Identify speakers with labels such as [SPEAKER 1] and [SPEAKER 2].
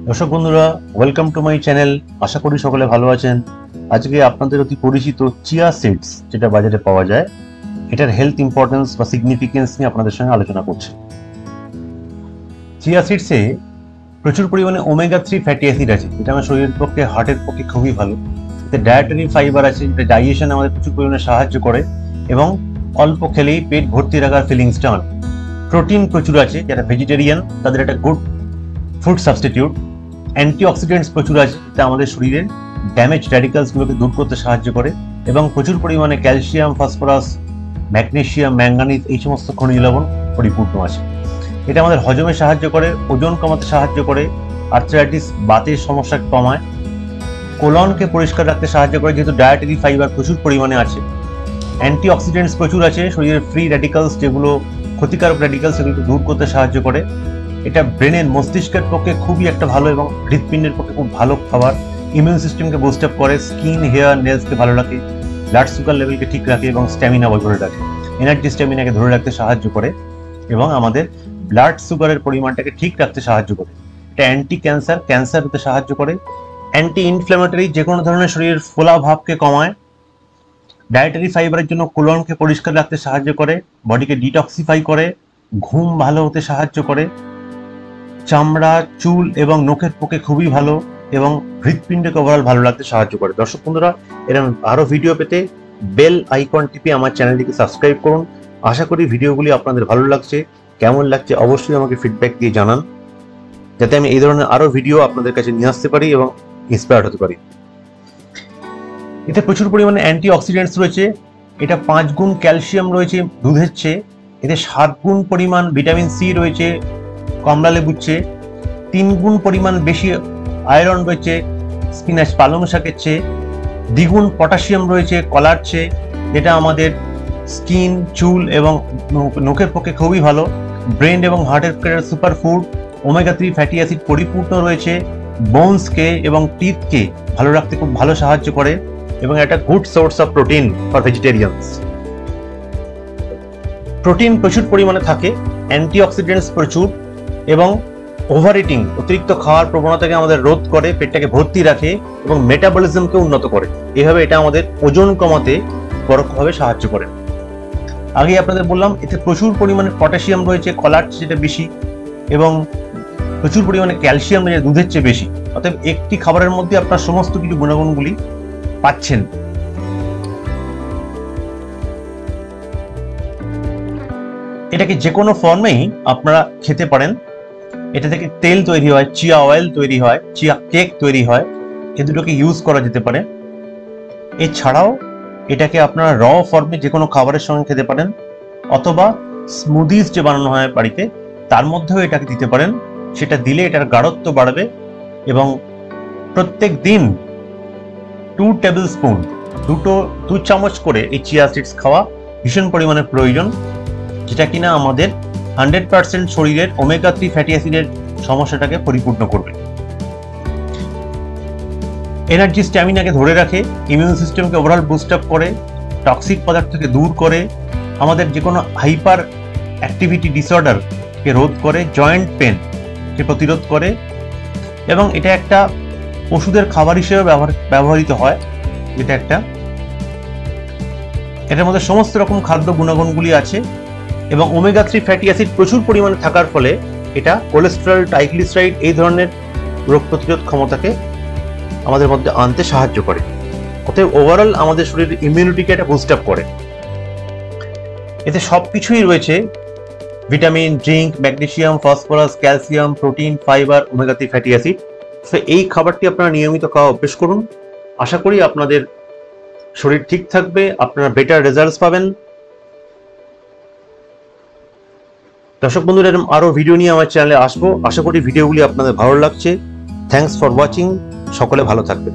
[SPEAKER 1] দর্শক বন্ধুরা, welcome to my channel. আশা করি সকলে ভালো আছেন। আজকে আপনাদের অতি পরিচিত চিয়া সিডস যেটা বাজারে পাওয়া যায়, এটার হেলথ ইম্পর্টেন্স বা সিগনিফিকেন্স নিয়ে আপনাদের সঙ্গে আলোচনা করছি। চিয়া সিডসে প্রচুর পরিমাণে ওমেগা 3 ফ্যাটি অ্যাসিড আছে, যেটা আমার শরীরের পক্ষে, হার্টের পক্ষে খুবই ভালো। এতে ডায়েটারি ফাইবার আছে, যেটা ডাইজেশনে আমাদের প্রচুর পরিমাণে সাহায্য করে এবং অল্প খেলেই পেট ভর্তি রাখার ফিলিংসটা আনে। প্রোটিন প্রচুর আছে, যারা ভেজিটেরিয়ান তাদের একটা গুড ফুড সাবস্টিটিউট। অ্যান্টিঅক্সিডেন্টস প্রচুর আছে, যেটা আমাদের শরীরের ড্যামেজ র্যাডিক্যালসগুলোকে দূর করতে সাহায্য করে এবং প্রচুর পরিমাণে ক্যালসিয়াম, ফসফরাস, ম্যাগনেসিয়াম, ম্যাঙ্গানিজ এই সমস্ত খনিজ লবণ পরিপূর্ণ আছে। এটা আমাদের হজমে সাহায্য করে, ওজন কমাতে সাহায্য করে, আর্থ্রাইটিস বাতের সমস্যা কমায়, কোলনকে পরিষ্কার রাখতে সাহায্য করে যেহেতু ডায়েটারি ফাইবার প্রচুর পরিমাণে আছে। অ্যান্টিঅক্সিডেন্টস প্রচুর আছে, শরীরের ফ্রি র্যাডিক্যালস, যেগুলো ক্ষতিকারক র্যাডিক্যালস, সেগুলোকে দূর করতে সাহায্য করে। এটা ব্রেনের, মস্তিষ্কের পক্ষে খুবই একটা ভালো এবং হৃৎপিণ্ডের পক্ষে খুব ভালো খাবার। ইমিউন সিস্টেমকে বুস্ট আপ করে, স্কিন, হেয়ার, নেলসকে ভালো রাখে, ব্লাড সুগার লেভেলকে ঠিক রাখে এবং স্ট্যামিনা ধরে রাখে, এনার্জি স্ট্যামিনাকে ধরে রাখতে সাহায্য করে এবং আমাদের ব্লাড সুগারের পরিমাণটাকে ঠিক রাখতে সাহায্য করে। এটা অ্যান্টি ক্যান্সার, ক্যান্সার হতে সাহায্য করে, অ্যান্টি ইনফ্ল্যামেটরি, যে কোনো ধরনের শরীরের ফোলা ভাবকে কমায়, ডায়েটারি ফাইবারের জন্য কোলনকে পরিষ্কার রাখতে সাহায্য করে, বডিকে ডিটক্সিফাই করে, ঘুম ভালো হতে সাহায্য করে, চামড়া, চুল এবং নখের পক্ষে খুবই ভালো এবং হৃৎপিণ্ডকে ওভারঅল ভালো রাখতে সাহায্য করে। দর্শক বন্ধুরা, এরকম আরো ভিডিও পেতে বেল আইকন টিপে আমার চ্যানেলটিকে সাবস্ক্রাইব করুন। আশা করি ভিডিওগুলি আপনাদের ভালো লাগছে। কেমন লাগছে অবশ্যই আমাকে ফিডব্যাক দিয়ে জানান, যাতে আমি এই ধরনের আরো ভিডিও আপনাদের কাছে নিয়ে আসতে পারি এবং ইন্সপায়ার্ড হতে পারি। এতে প্রচুর পরিমাণে অ্যান্টিঅক্সিডেন্টস রয়েছে। এটা 5 গুণ ক্যালসিয়াম রয়েছে দুধের চেয়ে, এতে 7 গুণ পরিমাণ ভিটামিন সি রয়েছে কমলা লেবুর চেয়ে, 3 গুণ পরিমাণ বেশি আয়রন রয়েছে স্পিনাচ পালং শাকের চেয়ে, দ্বিগুণ পটাশিয়াম রয়েছে কলার চেয়ে, যেটা আমাদের স্কিন, চুল এবং নখের পক্ষে খুবই ভালো। ব্রেন এবং হার্টের পক্ষে super food. Omega 3 fatty acid পরিপূর্ণ রয়েছে, বোনসকে এবং টিথকে ভালো রাখতে খুব ভালো সাহায্য করে এবং একটা good source of protein for vegetarians. Protein প্রচুর পরিমাণে থাকে, অ্যান্টিঅক্সিডেন্টস প্রচুর এবং ওভার ইটিং, অতিরিক্ত খাওয়ার প্রবণতাকে আমাদের রোধ করে, পেটটাকে ভর্তি রাখে এবং মেটাবলিজমকে উন্নত করে। এভাবে এটা আমাদের ওজন কমাতে পরোক্ষভাবে সাহায্য করে। আগে আপনাদের বললাম এতে প্রচুর পরিমাণে পটাশিয়াম রয়েছে কলার চেয়ে বেশি এবং প্রচুর পরিমাণে ক্যালসিয়াম রয়েছে দুধের চেয়ে বেশি। অতএব একটি খাবারের মধ্যে আপনার সমস্ত কিছু গুণাগুণগুলি পাচ্ছেন। এটাকে যে কোনো ফর্মেই আপনারা খেতে পারেন। এটা থেকে তেল তৈরি হয়, চিয়া অয়েল তৈরি হয়, চিয়া কেক তৈরি হয়, এ দুটোকে ইউজ করা যেতে পারে। এছাড়াও এটাকে আপনারা র ফর্মে যে কোনো খাবারের সঙ্গে খেতে পারেন, অথবা স্মুদিজ যে বানানো হয় বাড়িতে তার মধ্যেও এটাকে দিতে পারেন। সেটা দিলে এটার গাঢ়ত্ব বাড়বে এবং প্রত্যেক দিন 2 টেবিল স্পুন, 2 চামচ করে এই চিয়া সিডস খাওয়া ভীষণ পরিমাণে প্রয়োজন, যেটা কিনা আমাদের 100% শরীরের ওমেগা 3 ফ্যাটি অ্যাসিডের সমস্যাটাকে পরিপূর্ণ করবে। এনার্জি স্ট্যামিনাকে ধরে রাখে, ইমিউন সিস্টেমকে ওভারঅল বুস্ট আপ করে, টক্সিক পদার্থকে দূর করে, আমাদের যে কোনো হাইপার অ্যাক্টিভিটি ডিসঅর্ডারকে রোধ করে, জয়েন্ট পেনকে প্রতিরোধ করে এবং এটা একটা ওষুধের খাবার হিসেবে ব্যবহৃত হয়। এটার মধ্যে সমস্ত রকম খাদ্য গুণাগুণগুলি আছে এবং ওমেগা 3 ফ্যাটি অ্যাসিড প্রচুর পরিমাণে থাকার ফলে এটা কোলেস্টেরল, ট্রাইগ্লিসারাইড এই ধরনের রোগ প্রতিরোধ ক্ষমতাকে আমাদের মধ্যে আনতে সাহায্য করে। অতএব ওভারঅল আমাদের শরীরের ইমিউনিটিকে এটা বুস্ট আপ করে। এতে সবকিছুই রয়েছে, vitamin, zinc, magnesium, phosphorus, calcium, protein, fibre, omega 3 fatty acid. তো এই খাবারটি আপনারা নিয়মিত খাওয়া অভ্যেস করুন। আশা করি আপনাদের শরীর ঠিক থাকবে, আপনারা বেটার রেজাল্টস পাবেন। দর্শক বন্ধুরা, এরকম আরো ভিডিও নিয়ে আমার চ্যানেলে আসবো। আশা করি ভিডিওগুলি আপনাদের ভালো লাগছে। Thanks for watching. সকলে ভালো থাকবেন।